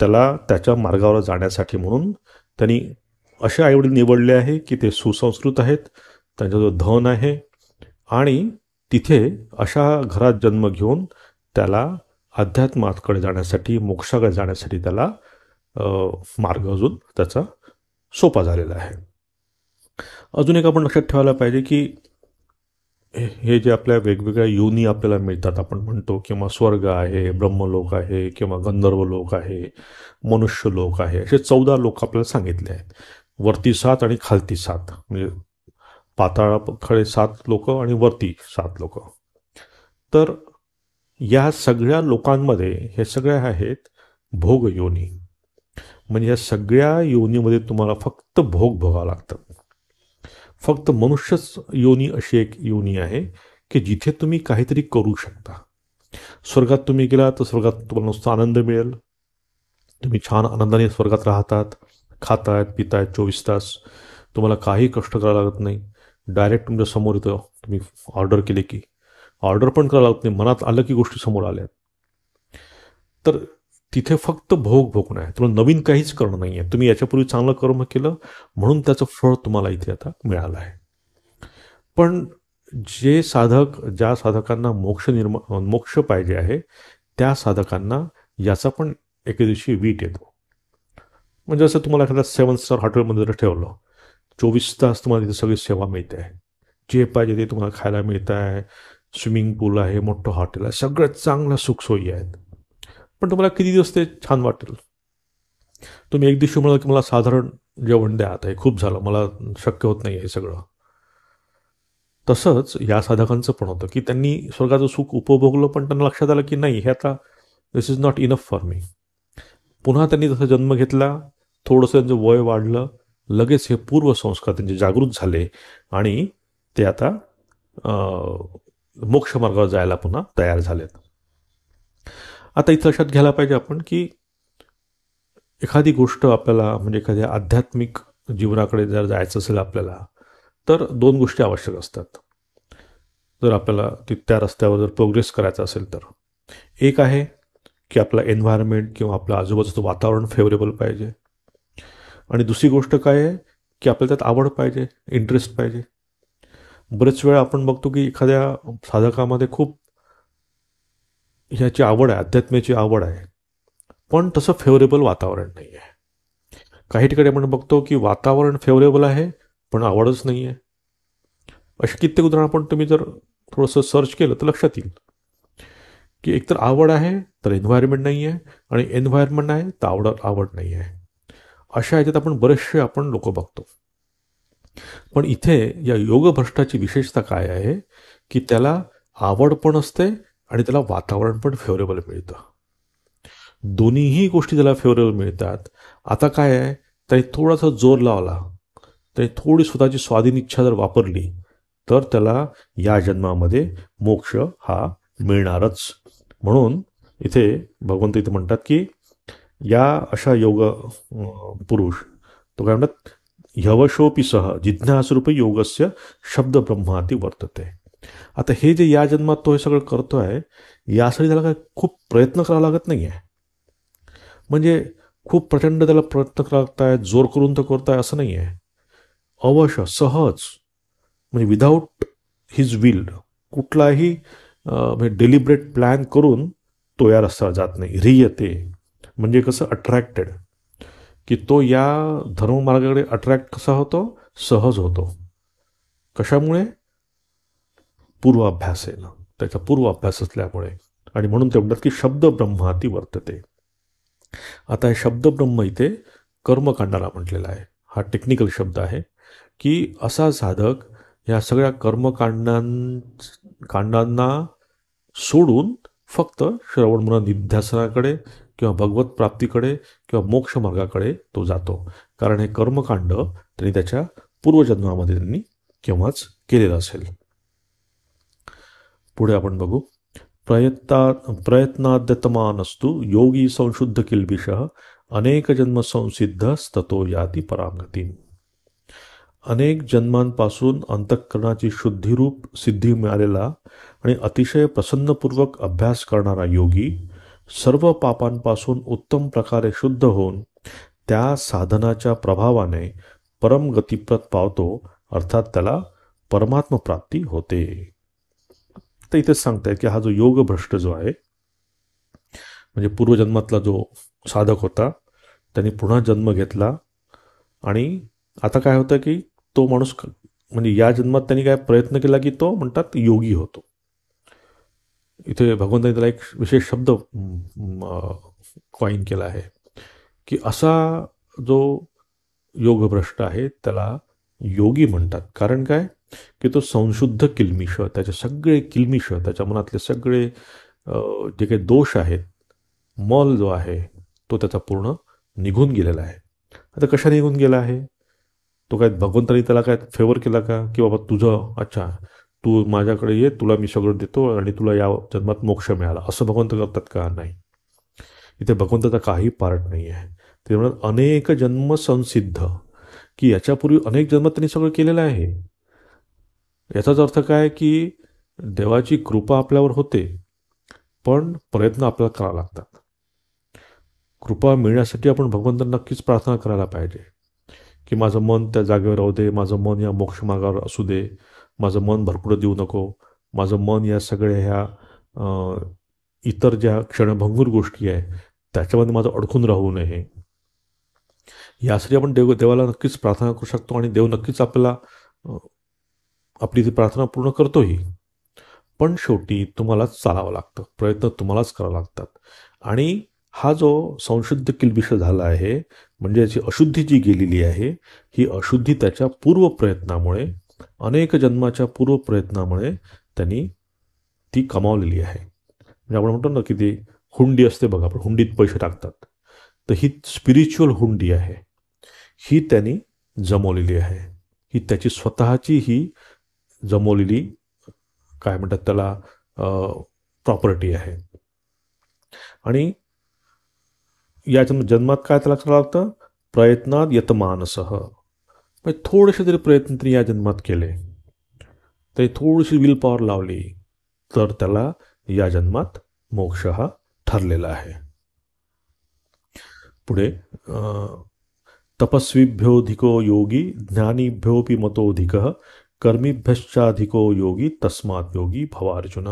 त्याला त्याच्या मार्गावर जाण्यासाठी म्हणून त्यांनी असे आईवडील निवडले आहे की ते सुसंस्कृत आहेत, त्यांचा जो धन आहे आणि तिथे अशा घरात जन्म घेऊन त्याला अध्यात्माकडे जाण्यासाठी, मोक्षाकडे जाण्यासाठी त्याला मार्ग अजून त्याचा सोपा झालेला आहे. अजून एक आपण लक्षात ठेवायला पाहिजे की हे जे आपल्या वेगवेगळ्या योनी आपल्याला मिळतात, आपण म्हणतो किंवा स्वर्ग आहे, ब्रह्मलोक आहे किंवा गंधर्व लोक आहे, मनुष्य लोक आहे, असे 14 लोक आपल्याला सांगितले आहेत. वरती 7 आणि खालती 7, म्हणजे पाताळाकडे 7 लोक आणि वरती 7 लोक. तर या सगळ्या लोकांमध्ये हे सगळ्या आहेत भोग योनी. म्हणजे या सगळ्या योनीमध्ये तुम्हाला फक्त भोग भोगावं लागतं. फक्त मनुष्यच योनी अशी एक योनी आहे की जिथे तुम्ही काहीतरी करू शकता. स्वर्गात तुम्ही गेला तर स्वर्गात तुम्हाला नुसता आनंद मिळेल, तुम्ही छान आनंदाने स्वर्गात राहतात, खातायत पितायत 24 तास, तुम्हाला काही कष्ट करावं लागत नाही. डायरेक्ट तुमच्या समोर येतं, तुम्ही ऑर्डर केले की ऑर्डर पण करावं लागत नाही, मनात आलं की गोष्टी समोर आल्या. तर तिथे फक्त भोग भोगणं आहे, तुम्हाला नवीन काहीच करणं नाही आहे. तुम्ही याच्यापूर्वी चांगलं कर्म केलं म्हणून त्याचं फळ तुम्हाला इथे आता मिळालं आहे. पण जे साधक, ज्या साधकांना मोक्ष पाहिजे आहे त्या साधकांना याचा पण एके दिवशी वीट येतो. म्हणजे असं तुम्हाला एखाद्या 7 स्टार हॉटेलमध्ये जर ठेवलं, 24 तास तुम्हाला तिथे सगळी सेवा मिळते आहे, जे पाहिजे ते तुम्हाला खायला मिळतं आहे, स्विमिंग पूल आहे, मोठं हॉटेल आहे, सगळ्यात चांगल्या सुखसोयी आहेत. पण तुम्हाला किती दिवस ते छान वाटेल? तुम्ही एक दिवशी म्हणाल की मला साधारण जेवण द्या, आता हे खूप झालं, मला शक्य होत नाही हे सगळं. तसंच या साधकांचं पण होतं की त्यांनी स्वर्गाचं सुख उपभोगलं, पण त्यांना लक्षात आलं की नाही, हे आता this is not enough for me. पुन्हा त्यांनी तसा जन्म घेतला, थोडंसं त्यांचं वय वाढलं, लगेच हे पूर्वसंस्कार त्यांचे जागृत झाले आणि ते आता मोक्षमार्गावर जायला पुन्हा तयार झालेत. आता इथं लक्षात घ्यायला पाहिजे आपण की एखादी गोष्ट आपल्याला, म्हणजे एखाद्या आध्यात्मिक जीवनाकडे जर जायचं असेल आपल्याला, तर 2 गोष्टी आवश्यक असतात. जर आपल्याला त्या रस्त्यावर जर प्रोग्रेस करायचा असेल तर एक आहे की आपला एन्व्हायरमेंट किंवा आपलं आजूबाजूचं वातावरण फेवरेबल पाहिजे, आणि दुसरी गोष्ट काय आहे की आपल्याला त्यात आवड पाहिजे, इंटरेस्ट पाहिजे. बरेच वेळा आपण बघतो की एखाद्या साधकामध्ये खूप ह्याची आवड आहे, अध्यात्माची आवड आहे, पण तसं फेवरेबल वातावरण नाही आहे. काही ठिकाणी आपण बघतो की वातावरण फेवरेबल आहे पण आवडच नाही आहे. अशी कित्येक उदाहरणं आपण तुम्ही जर थोडंसं सर्च केलं तर लक्षात येईल की एकतर आवड आहे तर एन्व्हायरमेंट नाही आहे, आणि एन्व्हायरमेंट आहे तर आवड नाही आहे. अशा ह्याच्यात आपण लोक बघतो. पण इथे या योगभ्रष्टाची विशेषता काय आहे की त्याला आवड पण असते आणि त्याला वातावरण पण फेवरेबल मिळतं. दोन्हीही गोष्टी त्याला फेवरेबल मिळतात. आता काय आहे, त्याने थोडासा जोर लावला, त्याने थोडी स्वतःची स्वाधीन इच्छा जर वापरली तर त्याला या जन्मामध्ये मोक्ष हा मिळणारच. म्हणून इथे भगवंत इथे म्हणतात की या अशा योग पुरुष, तो काय म्हणतात, ह्यवशोपी सह जिज्ञासूरूपी योगस्य शब्द ब्रह्माती वर्तते. आता हे जे या जन्मात तो हे सगळं करतो आहे, यासाठी त्याला काय खूप प्रयत्न करावा लागत नाही आहे. म्हणजे खूप प्रचंड त्याला प्रयत्न करावा लागताय, जोर करून तो करताय असं नाही आहे. अवश्य सहज, म्हणजे विदाऊट हिज विल, कुठलाही म्हणजे डेलिब्रेट प्लॅन करून तो या रस्त्यावर जात नाही. ह्रियते म्हणजे कसं, अट्रॅक्टेड, की तो या धर्ममार्गाकडे अट्रॅक्ट कसा होतो, सहज होतो. कशामुळे? पूर्वाभ्यासेनं, त्याचा पूर्वाभ्यास असल्यामुळे. आणि म्हणून ते म्हणतात की शब्द ब्रह्माती वर्तते. आता हे शब्द ब्रह्म इथे कर्मकांडाला म्हटलेला आहे. हा टेक्निकल शब्द आहे की असा साधक या सगळ्या कांडांना सोडून फक्त श्रवण मनन निध्यासनाकडे किंवा भगवत प्राप्तीकडे किंवा मोक्ष मार्गाकडे तो जातो. कारण हे कर्मकांड त्यांनी त्याच्या पूर्वजन्मामध्ये त्यांनी केव्हाच केलेलं असेल. पुढे आपण बघू. प्रयत्नाद्यतमानस्तु योगी संशुद्ध किल्बिषः अनेक जन्म संसिद्ध स्ततो याती परांगती. अनेक जन्मांपासून अंतःकरणाची शुद्धिरूप सिद्धी मिळालेला आणि अतिशय प्रसन्नपूर्वक अभ्यास करणारा योगी सर्व पापांपासून उत्तम प्रकारे शुद्ध होऊन त्या साधनाच्या प्रभावाने परमगतिप्रत पावतो, अर्थात त्याला परमात्म प्राप्ती होते. तर इथेच सांगताय की हा जो योग भ्रष्ट जो आहे, म्हणजे पूर्वजन्मातला जो साधक होता, त्यांनी पुन्हा जन्म घेतला आणि आता काय होतं की तो माणूस म्हणजे या जन्मात त्यांनी काय प्रयत्न केला की तो म्हणतात योगी होतो. इथे भगवंतांनी त्याला एक विशेष शब्द कॉइन केला आहे की असा जो योगभ्रष्ट आहे त्याला योगी म्हणतात. कारण काय की तो संशुद्ध किल्मिष, त्याचे सगळे किल्मिष, त्याच्या मनातले सगळे जे काही दोष आहेत, मल जो आहे तो त्याचा पूर्ण निघून गेलेला आहे. आता कशा निघून गेला आहे? तो काय भगवंतानी त्याला काय फेवर केला का की बाबा तुझं अच्छा तू माझ्याकडे ये, तुला मी सगळं देतो आणि तुला या जन्मात मोक्ष मिळाला, असं भगवंत करतात का? नाही. इथे भगवंताचा काही पार्ट नाही आहे. ते म्हणतात अनेक जन्म संसिद्ध, की याच्यापूर्वी अनेक जन्मात त्यांनी सगळं केलेलं आहे. याचाच अर्थ काय की देवाची कृपा आपल्यावर होते, पण प्रयत्न आपल्याला करावे लागतात. कृपा मिळण्यासाठी आपण भगवंतांना नक्कीच प्रार्थना करायला पाहिजे की माझं मन त्या जागेवर राहू दे, माझं मन या मोक्ष मार्गावर असू दे, माझं मन भरपूर देऊ नको, माझं मन या सगळ्या ह्या इतर ज्या क्षणभंगूर गोष्टी आहे त्याच्यामध्ये माझं अडकून राहू नये. यासाठी आपण देवाला नक्कीच प्रार्थना करू शकतो आणि देव नक्कीच आपल्याला आपली ती प्रार्थना पूर्ण करतोही. पण शेवटी तुम्हालाच चालावं लागतं, प्रयत्न तुम्हालाच करावे लागतात. आणि हा जो संशुद्ध किल्बिष झाला आहे, म्हणजे याची अशुद्धी जी गेलेली आहे, ही अशुद्धी त्याच्या पूर्वप्रयत्नामुळे, अनेक जन्माच्या पूर्वप्रयत्नामुळे त्यांनी ती कमावलेली आहे. म्हणजे आपण म्हणतो ना की ती हुंडी असते बघा, आपण हुंडीत पैसे टाकतात, तर ही स्पिरिच्युअल हुंडी आहे, ही त्यांनी जमवलेली आहे. ही त्याची स्वतःची ही जमवलेली काय म्हणतात त्याला प्रॉपर्टी आहे. आणि या जन्मात काय त्याला करावं लागतं? प्रयत्नात यतमानसः, म्हणजे थोडेसे जरी प्रयत्न तरी या जन्मात केले, तरी थोडीशी विल पॉवर लावली, तर त्याला या जन्मात मोक्ष हा ठरलेला आहे. पुढे तपस्वीभ्योधिको योगी ज्ञानीभ्योपि मतोधिकः कर्मीभ्यश्चाधिको योगी तस्मात् योगी भवार्जुन.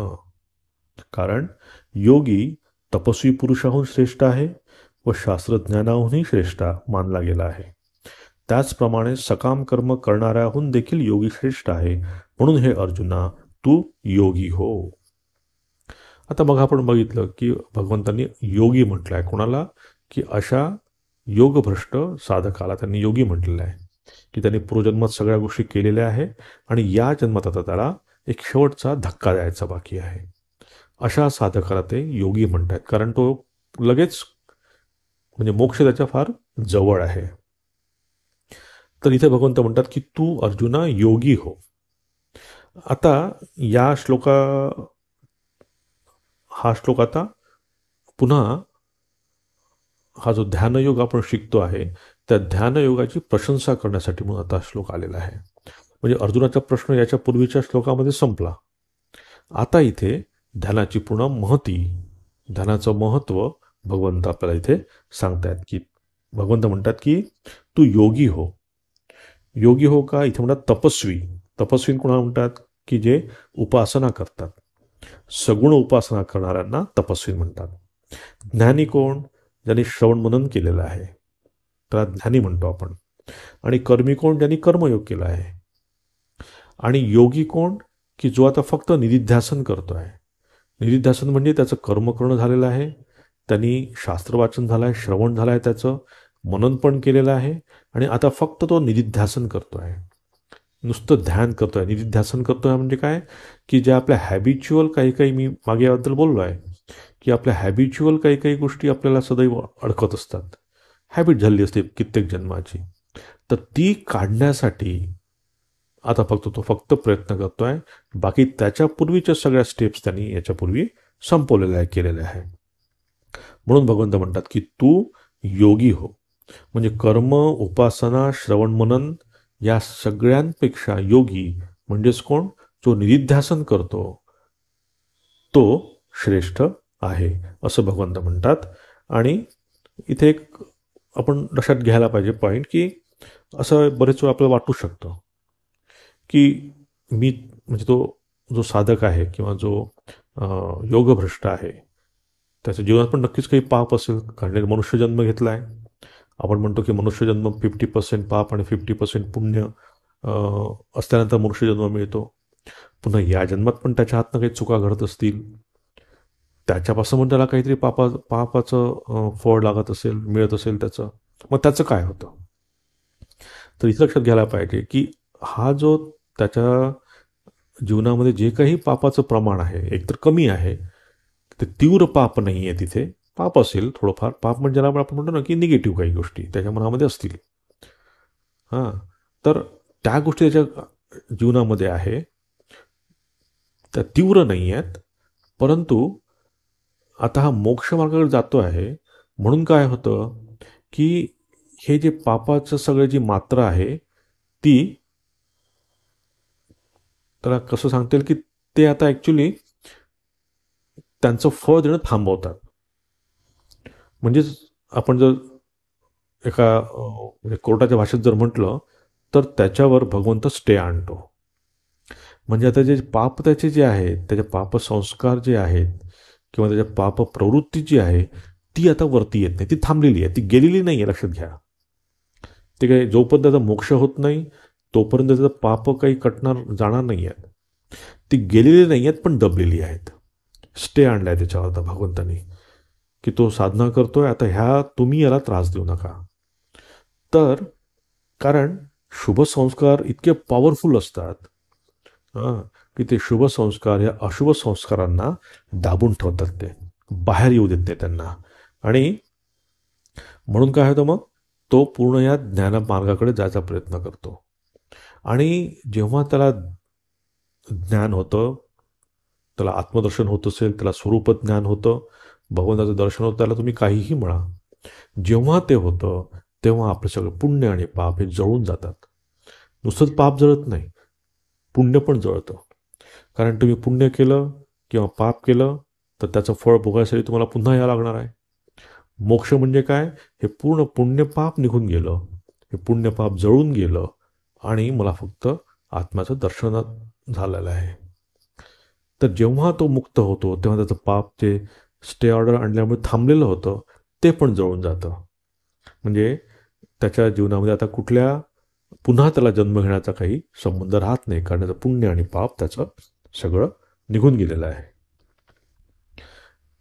कारण योगी तपस्वी पुरुषाहून श्रेष्ठ आहे व शास्त्रज्ञानाहूनही श्रेष्ठ मानला गेला आहे. त्याचप्रमाणे सकाम कर्म करणाऱ्याहून देखील योगी श्रेष्ठ आहे. म्हणून हे अर्जुना तू योगी हो. आता मग आपण बघितलं की भगवंतांनी योगी म्हटलं आहे कोणाला? की अशा योगभ्रष्ट साधकाला त्यांनी योगी म्हटलेलं आहे की त्यांनी पूर्वजन्मात सगळ्या गोष्टी केलेल्या आहे आणि या जन्मात आता त्याला एक शेवटचा धक्का द्यायचा बाकी आहे. अशा साधकाला ते योगी म्हणतात, कारण तो लगेच म्हणजे मोक्ष त्याच्या फार जवळ आहे. तर इथे भगवंत म्हणतात की तू अर्जुना योगी हो. आता हा श्लोक आता पुन्हा हा जो ध्यानयोग आपण शिकतो आहे त्या ध्यानयोगाची प्रशंसा करण्यासाठी म्हणून आता श्लोक आलेला आहे. म्हणजे अर्जुनाचा प्रश्न याच्या पूर्वीच्या श्लोकामध्ये संपला. आता इथे ध्यानाची पुन्हा महती, ध्यानाचं महत्त्व भगवंत आपल्याला इथे सांगतायत की भगवंत म्हणतात की तू योगी हो. योगी हो का? इथे म्हणतात तपस्वी. तपस्वी कोणाला म्हणतात? की जे उपासना करतात, सगुण उपासना करणाऱ्यांना तपस्वी म्हणतात. ज्ञानी कोण? ज्यांनी श्रवण मनन केलेलं आहे त्याला ज्ञानी म्हणतो आपण. आणि कर्मी कोण? ज्यांनी कर्मयोग केला आहे. आणि योगी कोण? की जो आता फक्त निधिध्यासन करतो आहे. निधिध्यासन म्हणजे त्याचं कर्म करणं झालेलं आहे, त्यांनी शास्त्रवाचन झालं आहे, श्रवण झालं आहे, त्याचं मनन पण केलेलं आहे आणि आता फक्त तो निधिध्यासन करतो आहे, नुसतं ध्यान करतो आहे. निधिध्यासन करतो आहे म्हणजे काय? की जे आपल्या हॅबिच्युअल काही मी मागे याबद्दल बोललो आहे की आपल्या हॅबिच्युअल काही काही गोष्टी आपल्याला सदैव अडकत असतात. हॅबिट झाली असते कित्येक जन्माची. तर ती काढण्यासाठी आता फक्त प्रयत्न करतोय. बाकी त्याच्यापूर्वीच्या सगळ्या स्टेप्स त्यांनी याच्यापूर्वी संपवलेल्या आहे, केलेल्या आहे. म्हणून भगवंत म्हणतात की तू योगी हो. म्हणजे कर्म, उपासना, श्रवण, मनन या सगळ्यांपेक्षा योगी म्हणजेच कोण? जो निधिध्यासन करतो तो श्रेष्ठ आहे, असं भगवंत म्हणतात. आणि इथे एक आपण लक्षात घ्यायला पाहिजे पॉईंट, की असं बरेच वेळा आपल्याला वाटू शकतं की मी म्हणजे तो जो साधक आहे किंवा जो योगभ्रष्ट आहे त्याच्या जीवनात पण नक्कीच काही पाप असेल, कारण मनुष्यजन्म घेतला आहे. आपण म्हणतो की मनुष्यजन्म 50% पाप आणि 50% पुण्य असल्यानंतर मनुष्यजन्म मिळतो. पुन्हा या जन्मात पण त्याच्या हातनं काही चुका घडत असतील, त्याच्यापासून पण त्याला काहीतरी पापाचं फळ लागत असेल, मिळत असेल त्याचं, मग त्याचं काय होतं? तर इथं लक्षात घ्यायला पाहिजे की हा जो त्याच्या जीवनामध्ये जे काही पापाचं प्रमाण आहे एकतर कमी आहे, ते तीव्र पाप नाही आहे. तिथे पाप असेल थोडंफार, पाप म्हणजे ज्याला आपण म्हणतो ना की निगेटिव्ह काही गोष्टी त्याच्या मनामध्ये असतील. हां, तर त्या गोष्टी त्याच्या जीवनामध्ये आहे, त्या तीव्र नाही आहेत. परंतु आता हा मोक्ष मार्गाकडे जातो आहे, म्हणून काय होतं की हे जे पापाचं सगळं जी मात्रा आहे ती त्याला कसं सांगता येईल की ते आता ॲक्च्युली त्यांचं फळ देणं थांबवतात. म्हणजेच आपण जर एका म्हणजे कोर्टाच्या भाषेत जर म्हटलं तर त्याच्यावर भगवंत स्टे आणतो. म्हणजे आता जे पाप त्याचे जे आहेत, त्याचे पापसंस्कार जे आहेत किंवा त्याच्या पाप प्रवृत्ती जी आहे ती आता वरती येत नाही, ती थांबलेली आहे, ती गेलेली नाही आहे. लक्षात घ्या, ते काही जोपर्यंत त्याचा मोक्ष होत नाही तोपर्यंत त्याचं पाप काही कटणार जाणार नाही आहेत. ती गेलेली नाही आहेत पण दबलेली आहेत. स्टे आणला आहे त्याच्यावर आता भगवंतांनी, की तो साधना करतोय आता, ह्या तुम्ही याला त्रास देऊ नका. तर कारण शुभ संस्कार इतके पॉवरफुल असतात की ते शुभ संस्कार या अशुभ संस्कारांना दाबून ठेवतात, ते बाहेर येऊ देत नाही त्यांना. आणि म्हणून काय होतं, मग तो पूर्ण या ज्ञानमार्गाकडे जायचा प्रयत्न करतो. आणि जेव्हा त्याला ज्ञान होतं, त्याला आत्मदर्शन होत असेल, त्याला स्वरूप ज्ञान होतं, भगवंताचं दर्शन होतं, त्याला तुम्ही काहीही म्हणा, जेव्हा ते होतं तेव्हा आपलं सगळं पुण्य आणि पाप हे जळून जातात. नुसतंच पाप जळत नाही, पुण्य पण जळतं. कारण तुम्ही पुण्य केलं किंवा पाप केलं तर त्याचं फळ भोगायसाठी तुम्हाला पुन्हा यावं लागणार आहे. मोक्ष म्हणजे काय? हे पूर्ण पुण्यपाप निघून गेलं, हे पुण्यपाप जळून गेलं आणि मला फक्त आत्म्याचं दर्शन झालेलं आहे. तर जेव्हा तो मुक्त होतो तेव्हा त्याचं पाप जे स्टे ऑर्डर आणल्यामुळे थांबलेलं होतं ते पण जळून जातं. म्हणजे त्याच्या जीवनामध्ये आता कुठल्या पुन्हा त्याला जन्म घेण्याचा काही संबंध राहत नाही, कारण त्याचं पुण्य आणि पाप त्याचं सगळं निघून गेलेलं आहे.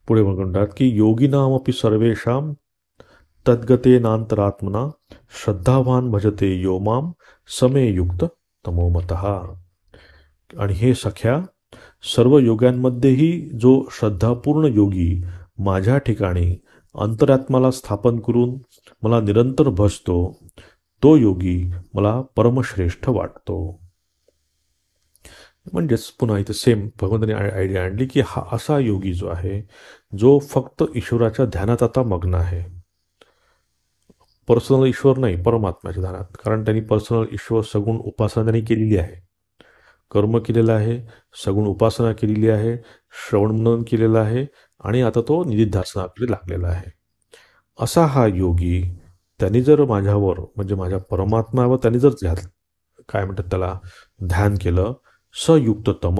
पुढे म्हणतात की योगिनामपि सर्वेषां तद्गतेनांतरात्मना श्रद्धावान भजते यो माम समे युक्त तमोमतः. आणि हे सख्या, सर्व योग्यांमध्येही जो श्रद्धापूर्ण योगी माझ्या ठिकाणी अंतरात्माला स्थापन करून मला निरंतर भजतो तो योगी मला परमश्रेष्ठ वाटतो. म्हणजेच पुन्हा इथे सेम भगवंतांनी आयडिया आणली की हा असा योगी जो आहे जो फक्त ईश्वराच्या ध्यानात आता मग्न आहे. पर्सनल ईश्वर नाही, परमात्म्याच्या ध्यानात. कारण त्यांनी पर्सनल ईश्वर सगुण उपासना त्यांनी केलेली आहे, कर्म केलेलं आहे, सगुण उपासना केलेली आहे, श्रवणमनन केलेलं आहे आणि आता तो निधिध्यासनाकडे लागलेला आहे. असा हा योगी, त्यांनी जर माझ्यावर म्हणजे माझ्या परमात्म्यावर त्यांनी जर काय म्हणतात त्याला ध्यान केलं, सयुक्ततम,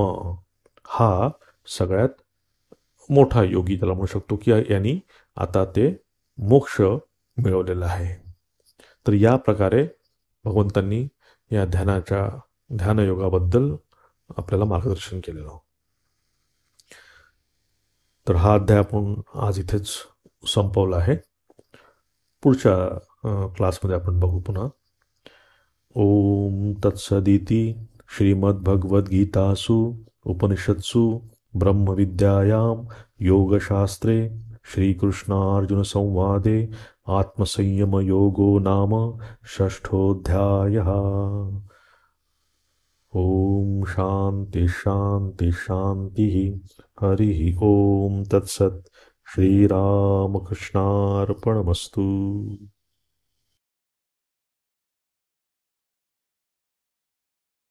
हा सगळ्यात मोठा योगी त्याला म्हणू शकतो की यांनी आता ते मोक्ष मिळवलेला आहे. तर या प्रकारे भगवंतांनी या ध्यानयोगाबद्दल आपल्याला मार्गदर्शन केलेलं. तर हा अध्याय आपण आज इथेच संपवला आहे. पुढच्या क्लासमध्ये आपण बघू पुन्हा. ओम तत्सदिती श्रीमद्भगवद्गीतासु उपनिषत्सु ब्रह्मविद्यायां योगशास्त्रे श्रीकृष्णार्जुनसंवादे आत्मसंयमयोगो नाम षष्ठोऽध्यायः। ॐ शान्ति शान्ति शान्तिः। हरिः ॐ तत्सत्। श्रीरामकृष्णार्पणमस्तु।